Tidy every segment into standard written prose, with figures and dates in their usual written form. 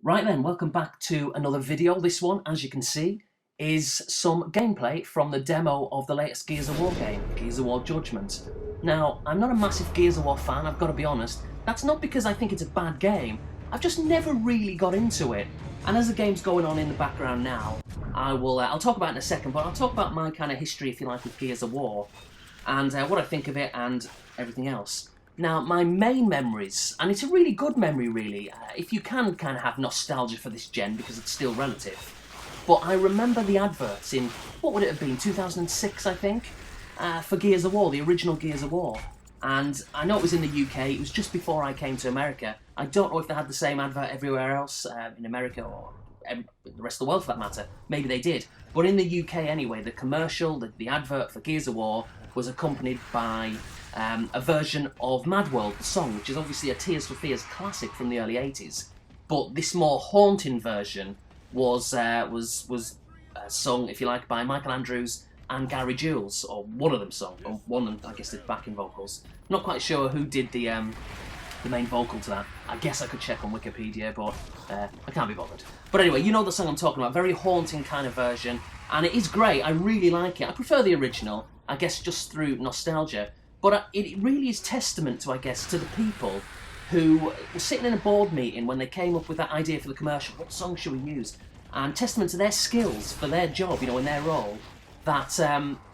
Right then, welcome back to another video. This one, as you can see, is some gameplay from the demo of the latest Gears of War game, Gears of War Judgment. Now, I'm not a massive Gears of War fan, I've got to be honest. That's not because I think it's a bad game, I've just never really got into it. And as the game's going on in the background now, I'll talk about it in a second, but I'll talk about my kind of history, if you like, with Gears of War, and what I think of it and everything else. Now, my main memories, and it's a really good memory really, if you can kind of have nostalgia for this gen because it's still relative, but I remember the adverts in, what would it have been, 2006 I think, for Gears of War, the original Gears of War. And I know it was in the UK, it was just before I came to America. I don't know if they had the same advert everywhere else in America or the rest of the world for that matter. Maybe they did. But in the UK anyway, the commercial, the advert for Gears of War was accompanied by a version of Mad World, the song, which is obviously a Tears for Fears classic from the early 80s. But this more haunting version was sung, if you like, by Michael Andrews and Gary Jules, or one of them sung, or one of them, I guess, did backing vocals. Not quite sure who did the main vocal to that. I guess I could check on Wikipedia, but I can't be bothered. But anyway, you know the song I'm talking about, very haunting kind of version, and it is great, I really like it. I prefer the original, I guess just through nostalgia, but it really is testament to, I guess, to the people who were sitting in a board meeting when they came up with that idea for the commercial, what song should we use? And testament to their skills for their job, you know, in their role, that,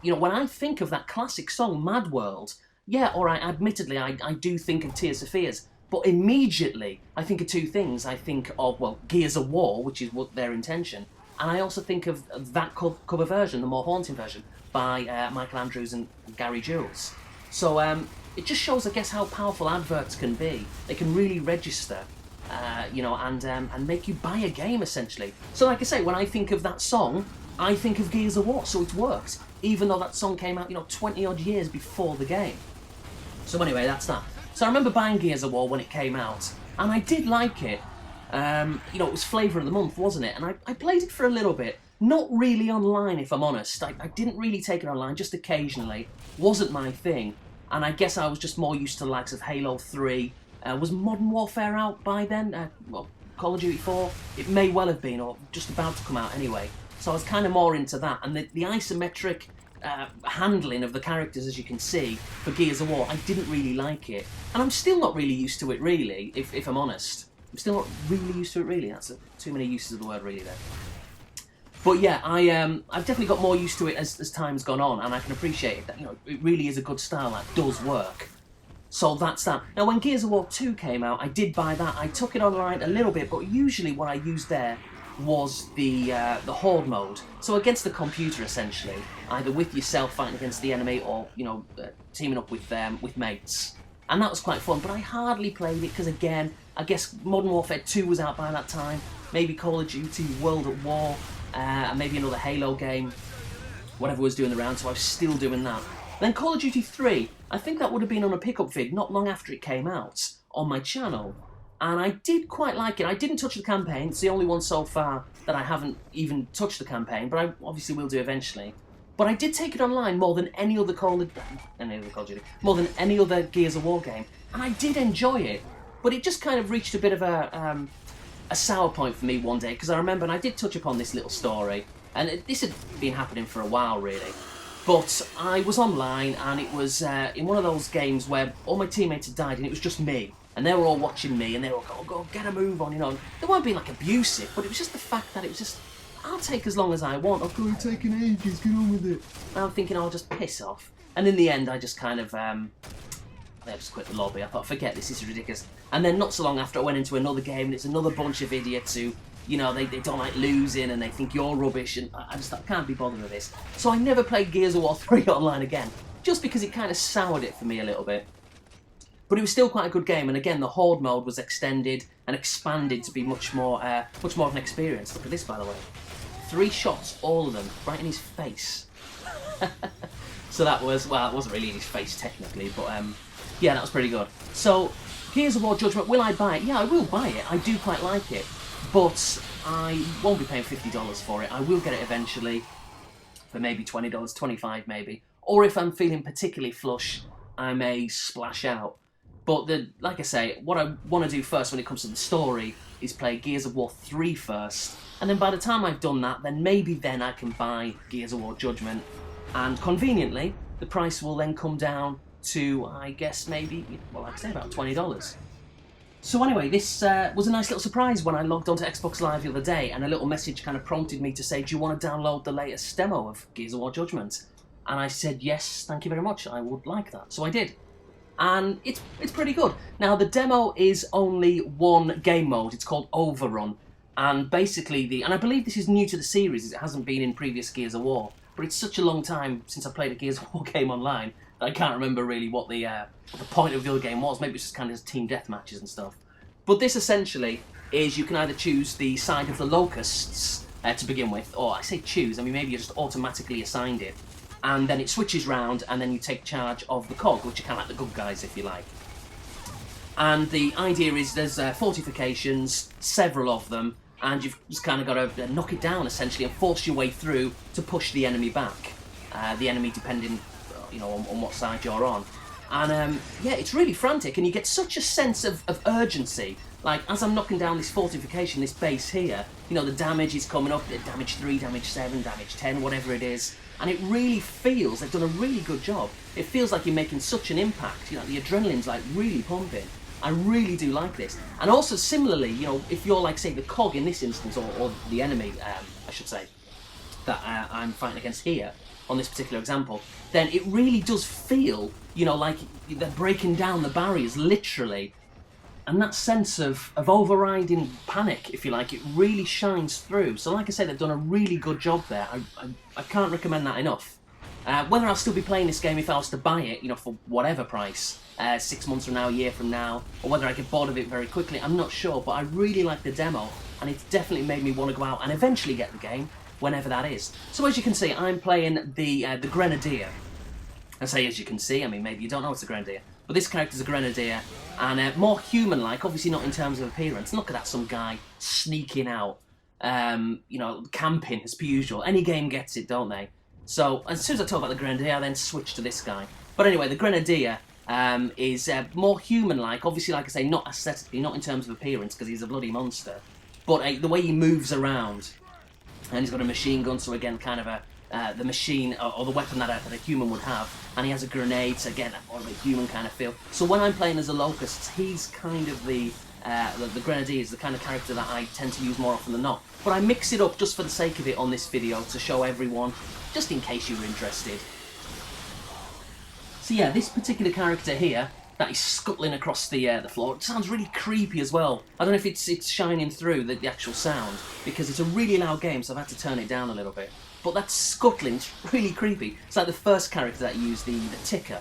you know, when I think of that classic song, Mad World, yeah, alright, admittedly, I do think of Tears for Fears, but immediately I think of two things. I think of, well, Gears of War, which is what their intention, and I also think of that cover version, the more haunting version, by Michael Andrews and Gary Jules. So it just shows, I guess, how powerful adverts can be. They can really register, you know, and make you buy a game, essentially. So like I say, when I think of that song, I think of Gears of War, so it's worked, even though that song came out, you know, 20 odd years before the game. So anyway, that's that. So I remember buying Gears of War when it came out, and I did like it. You know, it was flavour of the month, wasn't it? And I played it for a little bit. Not really online, if I'm honest. I didn't really take it online, just occasionally. Wasn't my thing. And I guess I was just more used to the likes of Halo 3. Was Modern Warfare out by then? Well, Call of Duty 4? It may well have been, or just about to come out anyway. So I was kind of more into that. And the isometric handling of the characters, as you can see, for Gears of War, I didn't really like it. And I'm still not really used to it, really, if I'm honest. I'm still not really used to it, really. That's too many uses of the word, really, there. But yeah, I've definitely got more used to it as time's gone on, and I can appreciate it, that, you know, it really is a good style that does work. So that's that. Now, when Gears of War 2 came out, I did buy that. I took it online a little bit, but usually what I used there was the horde mode. So against the computer, essentially, either with yourself fighting against the enemy, or, you know, teaming up with mates. And that was quite fun, but I hardly played it because, again, I guess Modern Warfare 2 was out by that time. Maybe Call of Duty, World at War, and maybe another Halo game, whatever was doing the round, so I was still doing that. Then Call of Duty 3, I think that would have been on a pickup vid not long after it came out on my channel, and I did quite like it. I didn't touch the campaign, it's the only one so far that I haven't even touched the campaign, but I obviously will do eventually. But I did take it online more than any other more than any other Gears of War game, and I did enjoy it, but it just kind of reached a bit of a sour point for me one day, because I remember, and I did touch upon this little story, and this had been happening for a while really, but I was online, and it was in one of those games where all my teammates had died and it was just me, and they were all watching me, and they were all going, go, get a move on, you know. They weren't being like abusive, but it was just the fact that it was just, I'll take as long as I want. Oh, it's taking ages, get on with it. And I'm thinking, I'll just piss off. And in the end, I just kind of, I just quit the lobby. I thought, forget this is ridiculous. And then not so long after, I went into another game, and it's another bunch of idiots who, you know, they don't like losing, and they think you're rubbish, and I just thought, I can't be bothered with this. So I never played Gears of War 3 online again, just because it kind of soured it for me a little bit. But it was still quite a good game, and again, the Horde mode was extended and expanded to be much more of an experience. Look at this, by the way. 3 shots, all of them, right in his face. So that was, well, it wasn't really in his face technically, but yeah, that was pretty good. So, Gears of War Judgment, will I buy it? Yeah, I will buy it. I do quite like it. But I won't be paying $50 for it. I will get it eventually for maybe $20, $25 maybe. Or if I'm feeling particularly flush, I may splash out. But like I say, what I want to do first when it comes to the story is play Gears of War 3 first, and then by the time I've done that, then maybe then I can buy Gears of War Judgment, and conveniently, the price will then come down to, I guess, maybe, well, I'd say about $20. So anyway, this was a nice little surprise when I logged onto Xbox Live the other day, and a little message kind of prompted me to say, do you want to download the latest demo of Gears of War Judgment? And I said, yes, thank you very much, I would like that. So I did. And it's pretty good. Now, the demo is only one game mode. It's called Overrun. And basically, and I believe this is new to the series, it hasn't been in previous Gears of War, but it's such a long time since I played a Gears of War game online that I can't remember really what the point of the other game was. Maybe it's just kind of team deathmatches and stuff. But this essentially is you can either choose the side of the Locusts to begin with, or I say choose, I mean maybe you're just automatically assigned it, and then it switches round, and then you take charge of the COG, which are kind of like the good guys, if you like. And the idea is there's fortifications, several of them, and you've just kind of got to knock it down, essentially, and force your way through to push the enemy back. The enemy depending, you know, on what side you're on. And yeah, it's really frantic, and you get such a sense of urgency. Like, as I'm knocking down this fortification, this base here, you know, the damage is coming up, damage 3, damage 7, damage 10, whatever it is. And it really feels, they've done a really good job. It feels like you're making such an impact, you know, the adrenaline's like really pumping. I really do like this. And also similarly, you know, if you're like, say, the COG in this instance, or the enemy, I should say, that I'm fighting against here, on this particular example, then it really does feel, you know, like they're breaking down the barriers, literally. And that sense of overriding panic, if you like, it really shines through. So like I said, they've done a really good job there. I can't recommend that enough. Whether I'll still be playing this game if I was to buy it, you know, for whatever price, 6 months from now, a year from now, or whether I get bored of it very quickly, I'm not sure, but I really like the demo, and it's definitely made me want to go out and eventually get the game, whenever that is. So as you can see, I'm playing the Grenadier. I say as you can see, I mean, maybe you don't know it's a Grenadier, but this character's a Grenadier, and more human-like, obviously not in terms of appearance. Look at that, some guy sneaking out, you know, camping, as per usual. Any game gets it, don't they? So, as soon as I talk about the Grenadier, I then switch to this guy. But anyway, the Grenadier is more human-like, obviously, like I say, not aesthetically, not in terms of appearance, because he's a bloody monster, but the way he moves around, and he's got a machine gun, so again, kind of the machine, or the weapon that a human would have, and he has a grenade, so again, more of a human kind of feel. So when I'm playing as a Locust, he's kind of the Grenadier is the kind of character that I tend to use more often than not. But I mix it up just for the sake of it on this video, to show everyone, just in case you were interested. So yeah, this particular character here, that is scuttling across the floor, it sounds really creepy as well. I don't know if it's shining through the actual sound, because it's a really loud game, so I've had to turn it down a little bit. But that scuttling's really creepy. It's like the first character that used the ticker.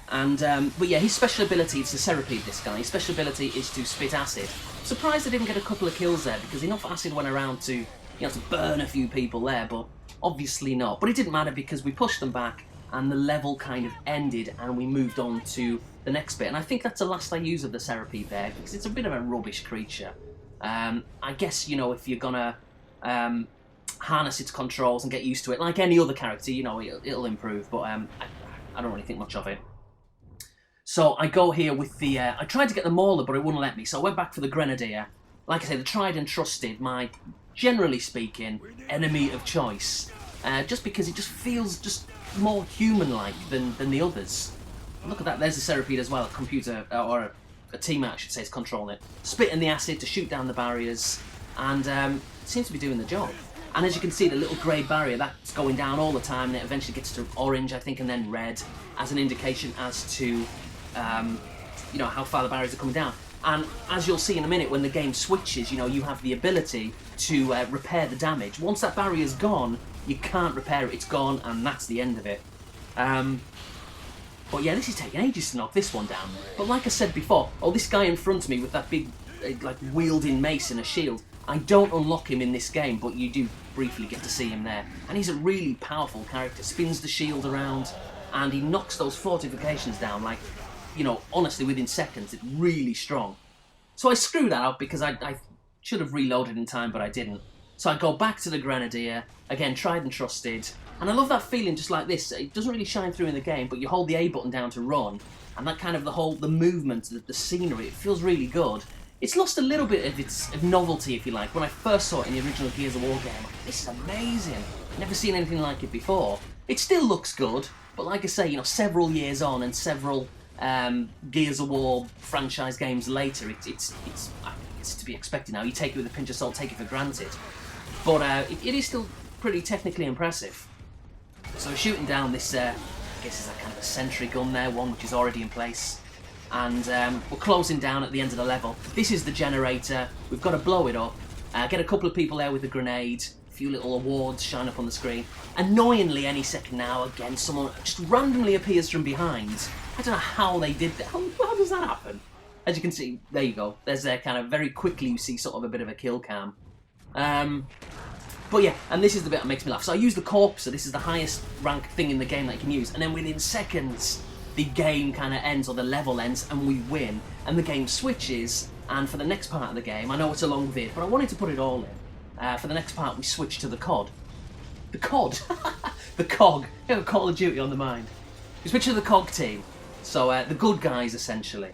And but yeah, his special ability is to Serapede, this guy. His special ability is to spit acid. Surprised I didn't get a couple of kills there, because enough acid went around to, you know, to burn a few people there, but obviously not. But it didn't matter, because we pushed them back, and the level kind of ended, and we moved on to the next bit. And I think that's the last I use of the Serapede there, because it's a bit of a rubbish creature. I guess, you know, if you're gonna harness its controls and get used to it, like any other character, you know, it'll improve, but I don't really think much of it. So I go here with the, I tried to get the Mauler, but it wouldn't let me, so I went back for the Grenadier. Like I say, the tried and trusted, my, generally speaking, enemy of choice. Just because it just feels just more human-like than the others. Look at that, there's the Serapede as well, a computer, or a teammate I should say, is controlling it. Spitting the acid to shoot down the barriers, and it seems to be doing the job. And as you can see, the little grey barrier, that's going down all the time, and it eventually gets to orange, I think, and then red, as an indication as to, you know, how far the barriers are coming down. And as you'll see in a minute, when the game switches, you know, you have the ability to repair the damage. Once that barrier's gone, you can't repair it, it's gone, and that's the end of it. But yeah, this is taking ages to knock this one down. But like I said before, this guy in front of me with that big, like, wielding mace and a shield, I don't unlock him in this game, but you do briefly get to see him there. And he's a really powerful character, spins the shield around, and he knocks those fortifications down, like, you know, honestly, within seconds. It's really strong. So I screwed that up, because I should have reloaded in time, but I didn't. So I go back to the Grenadier, again, tried and trusted, and I love that feeling just like this. It doesn't really shine through in the game, but you hold the A button down to run, and that kind of the movement, the scenery, it feels really good. it's lost a little bit of its novelty, if you like. When I first saw it in the original Gears of War game, I thought, this is amazing. Never seen anything like it before. It still looks good, but like I say, you know, several years on and several Gears of War franchise games later, it's to be expected now. You take it with a pinch of salt, take it for granted. But it is still pretty technically impressive. So we're shooting down this, I guess it's a kind of a sentry gun there, one which is already in place. And we're closing down at the end of the level. This is the generator. We've got to blow it up. Get a couple of people there with a grenade. A few little awards shine up on the screen. Annoyingly, any second now, again, someone just randomly appears from behind. I don't know how they did that. How does that happen? As you can see, there you go. There's kind of very quickly you see sort of a bit of a kill cam. But yeah, and this is the bit that makes me laugh. So I use the Corpser. This is the highest rank thing in the game that you can use. And then within seconds, the game kind of ends, or the level ends, and we win. And the game switches, and for the next part of the game, I know it's a long vid, but I wanted to put it all in. For the next part, we switch to the COD. The COD? The COG. You have Call of Duty on the mind. We switch to the COG team. So the good guys, essentially.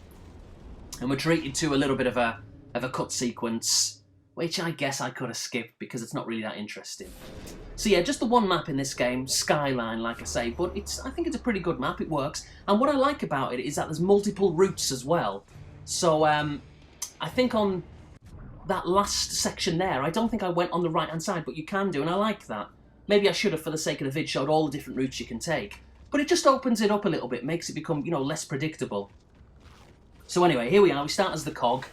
And we're treated to a little bit of a cut sequence, which I guess I could have skipped because it's not really that interesting. So yeah, just the one map in this game, Skyline, like I say, but I think it's a pretty good map, it works. And what I like about it is that there's multiple routes as well. So I think on that last section there, I don't think I went on the right-hand side, but you can do, and I like that. Maybe I should have, for the sake of the vid, showed all the different routes you can take. But it just opens it up a little bit, makes it become, you know, less predictable. So anyway, here we are, we start as the COG,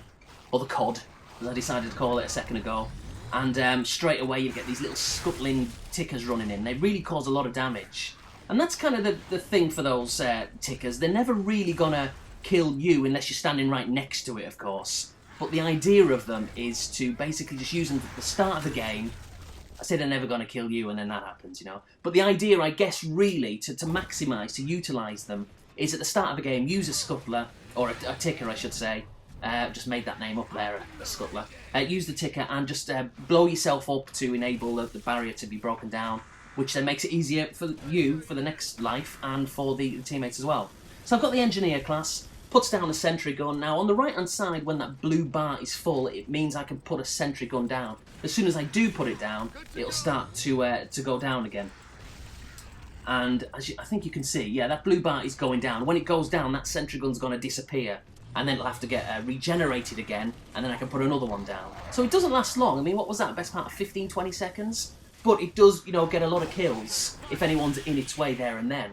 or the COD, as I decided to call it a second ago. And straight away you get these little scuttling tickers running in. They really cause a lot of damage. And that's kind of the thing for those tickers. They're never really going to kill you unless you're standing right next to it, of course. But the idea of them is to basically just use them at the start of the game. I say they're never going to kill you, and then that happens, you know. But the idea, I guess, really, to maximise, to utilise them, is at the start of the game, use a scuttler, or a ticker, I should say. Just made that name up there, a scuttler. Use the ticker and just blow yourself up to enable the barrier to be broken down, which then makes it easier for you for the next life and for the teammates as well. So I've got the engineer class, puts down a sentry gun. Now on the right hand side, when that blue bar is full, it means I can put a sentry gun down. As soon as I do put it down, it'll start to go down again. And as I think you can see, yeah, that blue bar is going down. When it goes down, that sentry gun's going to disappear. And then it'll have to get regenerated again, and then I can put another one down. So it doesn't last long. I mean, what was that? Best part of 15, 20 seconds? But it does, you know, get a lot of kills if anyone's in its way there and then.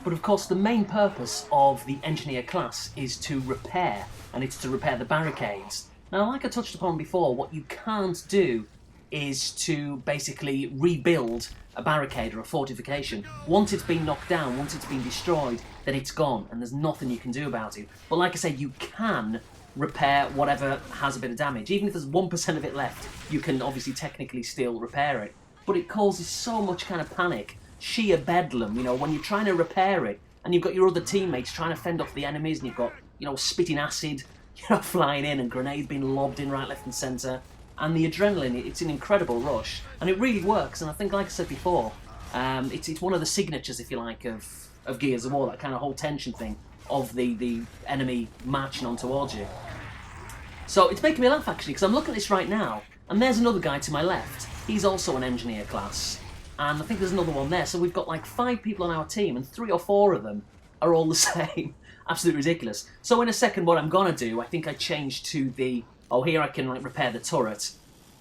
But of course, the main purpose of the engineer class is to repair, and it's to repair the barricades. Now, like I touched upon before, what you can't do is to basically rebuild a barricade or a fortification. Once it's been knocked down, once it's been destroyed, then it's gone, and there's nothing you can do about it. But like I say, you can repair whatever has a bit of damage. Even if there's 1% of it left, you can obviously technically still repair it. But it causes so much kind of panic, sheer bedlam, you know, when you're trying to repair it, and you've got your other teammates trying to fend off the enemies, and you've got, you know, spitting acid, you know, flying in, and grenades being lobbed in right, left and centre. And the adrenaline, it's an incredible rush, and it really works. And I think, like I said before, it's one of the signatures, if you like, of Gears of War, that kind of whole tension thing of the enemy marching on towards you. So it's making me laugh, actually, because I'm looking at this right now, and there's another guy to my left. He's also an engineer class, and I think there's another one there. So we've got like 5 people on our team, and 3 or 4 of them are all the same. Absolutely ridiculous. So in a second, what I'm going to do, I think I change to the... Oh, here I can like repair the turret.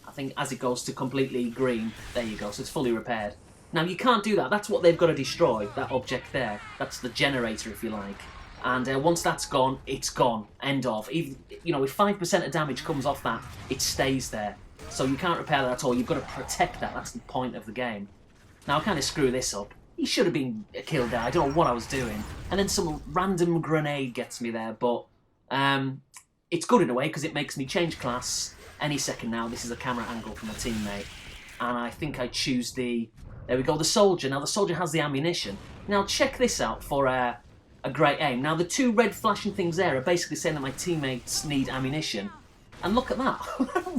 I think as it goes to completely green, there you go, so it's fully repaired. Now you can't do that, that's what they've got to destroy, that object there. That's the generator, if you like. And once that's gone, it's gone, end of. Even, you know, if 5% of damage comes off that, it stays there. So you can't repair that at all, you've got to protect that, that's the point of the game. Now I kind of screw this up. He should have been killed there, I don't know what I was doing. And then some random grenade gets me there, but... it's good in a way because it makes me change class any second now. This is a camera angle from a teammate. And I think I choose the... There we go, the soldier. Now the soldier has the ammunition. Now check this out for a great aim. Now the 2 red flashing things there are basically saying that my teammates need ammunition. And look at that.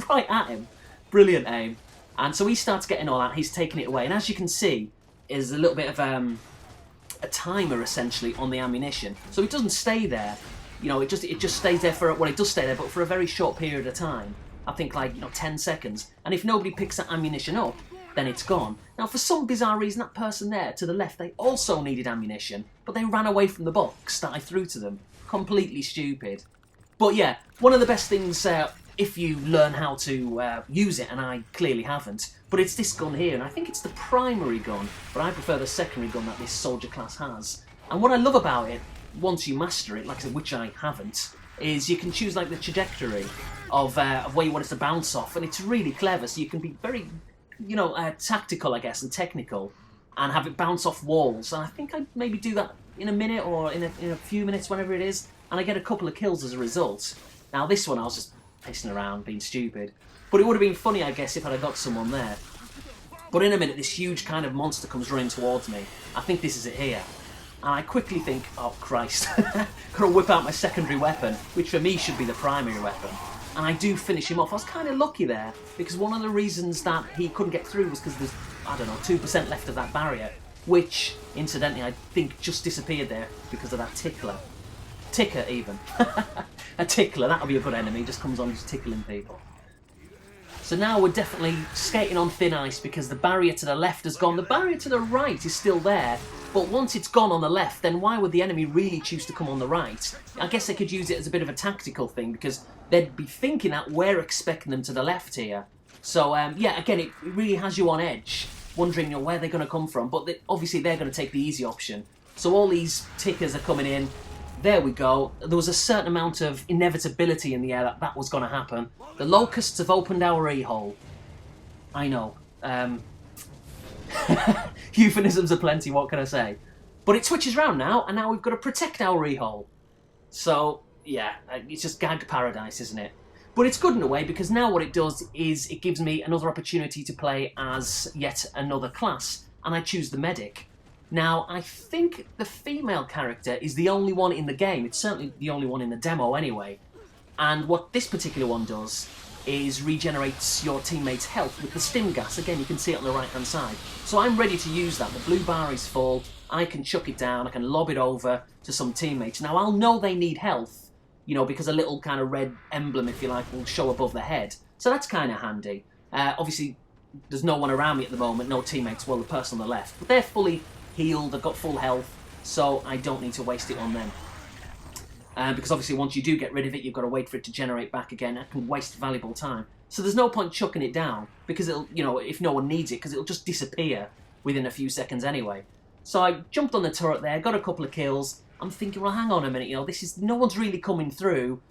Right at him. Brilliant aim. And so he starts getting all that. He's taking it away. And as you can see, there's a little bit of a timer essentially on the ammunition. So it doesn't stay there you know, it just stays there for, well, it does stay there, but for a very short period of time. I think like, you know, 10 seconds. And if nobody picks that ammunition up, then it's gone. Now, for some bizarre reason, that person there to the left, they also needed ammunition, but they ran away from the box that I threw to them. Completely stupid. But yeah, one of the best things if you learn how to use it, and I clearly haven't, but it's this gun here, and I think it's the primary gun, but I prefer the secondary gun that this soldier class has. And what I love about it, once you master it, like I said, which I haven't, is you can choose like the trajectory of where you want it to bounce off, and it's really clever, so you can be very, you know, tactical, I guess, and technical, and have it bounce off walls. And I think I'd maybe do that in a minute, or in a few minutes, whenever it is, and I get a couple of kills as a result. Now this one I was just pissing around, being stupid, but it would have been funny, I guess, if I'd have got someone there. But in a minute, this huge kind of monster comes running towards me. I think this is it here. And I quickly think, oh Christ, gotta whip out my secondary weapon, which for me should be the primary weapon. And I do finish him off. I was kind of lucky there, because one of the reasons that he couldn't get through was because there's, I don't know, 2% left of that barrier, which, incidentally, I think just disappeared there because of that tickler. Ticker, even. A tickler, that'll be a good enemy, just comes on just tickling people. So now we're definitely skating on thin ice because the barrier to the left has gone. The barrier to the right is still there, but once it's gone on the left, then why would the enemy really choose to come on the right? I guess they could use it as a bit of a tactical thing, because they'd be thinking that we're expecting them to the left here. So, yeah, again, it really has you on edge, wondering, you know, where they're going to come from, but obviously they're going to take the easy option. So all these tickers are coming in. There we go. There was a certain amount of inevitability in the air that was going to happen. The locusts have opened our e-hole. I know. Euphemisms aplenty, what can I say? But it switches around now, and now we've got to protect our e-hole. So, yeah, it's just gag paradise, isn't it? But it's good in a way, because now what it does is it gives me another opportunity to play as yet another class, and I choose the medic. Now, I think the female character is the only one in the game. It's certainly the only one in the demo anyway. And what this particular one does is regenerates your teammates' health with the stim gas. Again, you can see it on the right-hand side. So I'm ready to use that. The blue bar is full. I can chuck it down. I can lob it over to some teammates. Now, I'll know they need health, you know, because a little kind of red emblem, if you like, will show above the head. So that's kind of handy. Obviously, there's no one around me at the moment, no teammates, well, the person on the left. But they're fully healed, they've got full health, so I don't need to waste it on them. Because obviously once you do get rid of it, you've got to wait for it to generate back again. That can waste valuable time. So there's no point chucking it down, because it'll, you know, if no one needs it, because it'll just disappear within a few seconds anyway. So I jumped on the turret there, got a couple of kills. I'm thinking, well, hang on a minute, you know, no one's really coming through.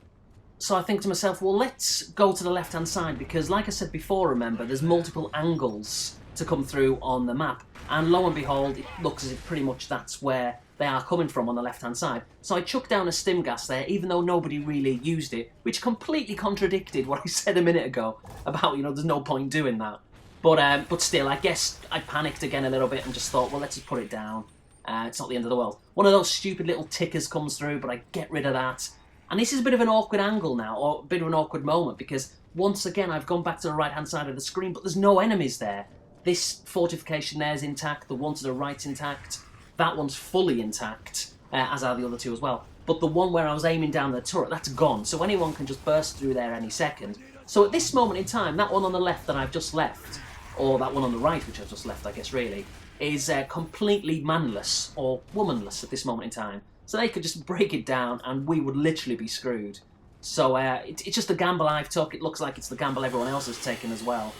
So I think to myself, well, let's go to the left-hand side, because like I said before, remember, there's multiple angles to come through on the map. And lo and behold, it looks as if pretty much that's where they are coming from, on the left-hand side. So I chucked down a stim gas there, even though nobody really used it, which completely contradicted what I said a minute ago about, you know, there's no point doing that. But still, I guess I panicked again a little bit and just thought, well, let's just put it down. It's not the end of the world. One of those stupid little tickers comes through, but I get rid of that. And this is a bit of an awkward angle now, or a bit of an awkward moment, because once again I've gone back to the right-hand side of the screen, but there's no enemies there. This fortification there is intact, the one to the right's intact, that one's fully intact, as are the other two as well. But the one where I was aiming down the turret, that's gone, so anyone can just burst through there any second. So at this moment in time, that one on the left that I've just left, or that one on the right which I've just left, I guess really, is completely manless, or womanless at this moment in time. So they could just break it down and we would literally be screwed. So it's just the gamble I've took. It looks like it's the gamble everyone else has taken as well.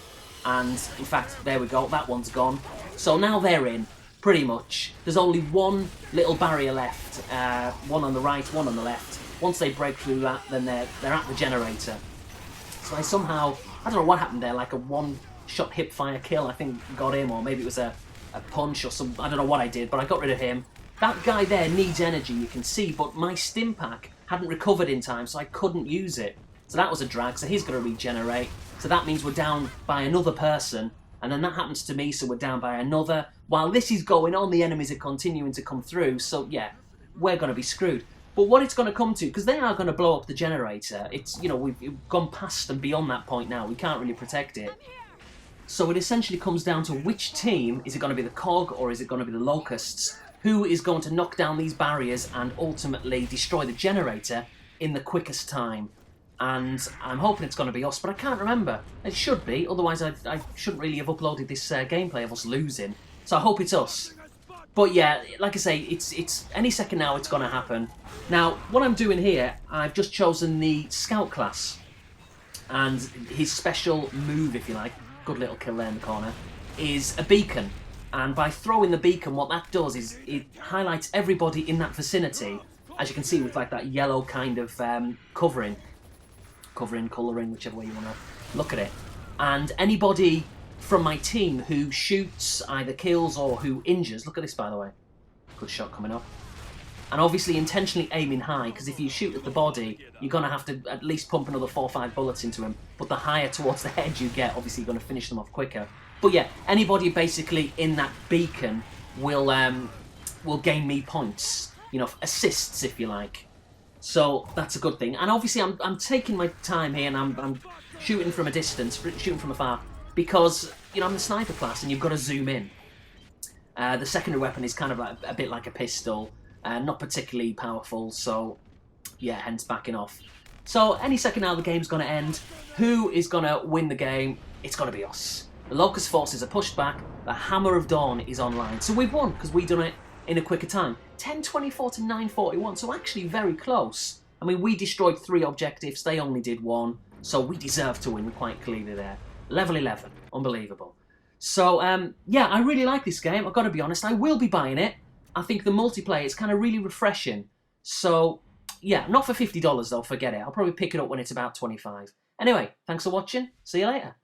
And in fact, there we go, that one's gone. So now they're in, pretty much. There's only one little barrier left, one on the right, one on the left. Once they break through that, then they're at the generator. So I somehow, I don't know what happened there, like a one-shot hip-fire kill, I think got him, or maybe it was a punch or some, I don't know what I did, but I got rid of him. That guy there needs energy, you can see, but my stim pack hadn't recovered in time, so I couldn't use it. So that was a drag, so he's going to regenerate. So that means we're down by another person, and then that happens to me, so we're down by another. While this is going on, the enemies are continuing to come through, so yeah, we're going to be screwed. But what it's going to come to, because they are going to blow up the generator, it's, you know, we've gone past and beyond that point now, we can't really protect it. So it essentially comes down to which team, is it going to be the COG or is it going to be the Locusts, who is going to knock down these barriers and ultimately destroy the generator in the quickest time. And I'm hoping it's going to be us, but I can't remember. It should be, otherwise I shouldn't really have uploaded this gameplay of us losing. So I hope it's us. But yeah, like I say, it's any second now it's going to happen. Now, what I'm doing here, I've just chosen the Scout class. And his special move, if you like, good little kill there in the corner, is a beacon. And by throwing the beacon, what that does is it highlights everybody in that vicinity, as you can see with like that yellow kind of colouring, whichever way you want to look at it. And anybody from my team who shoots, either kills or who injures, look at this by the way, good shot coming up. And obviously intentionally aiming high, because if you shoot at the body, you're going to have to at least pump another 4 or 5 bullets into him. But the higher towards the head you get, obviously you're going to finish them off quicker. But yeah, anybody basically in that beacon will gain me points, you know, assists if you like. So that's a good thing. And obviously I'm taking my time here and I'm shooting from a distance, shooting from afar, because, you know, I'm the sniper class and you've got to zoom in. The secondary weapon is kind of like, a bit like a pistol. Not particularly powerful, so yeah, hence backing off. So any second now the game's going to end. Who is going to win the game? It's going to be us. The Locust forces are pushed back. The Hammer of Dawn is online. So we've won, because we've done it in a quicker time. 10:24 to 9:41, so actually very close. I mean, we destroyed 3 objectives, they only did 1, so we deserve to win quite clearly there. Level 11, unbelievable. So, yeah, I really like this game, I've got to be honest. I will be buying it. I think the multiplayer is kind of really refreshing. So, yeah, not for $50 though, forget it. I'll probably pick it up when it's about 25. Anyway, thanks for watching. See you later.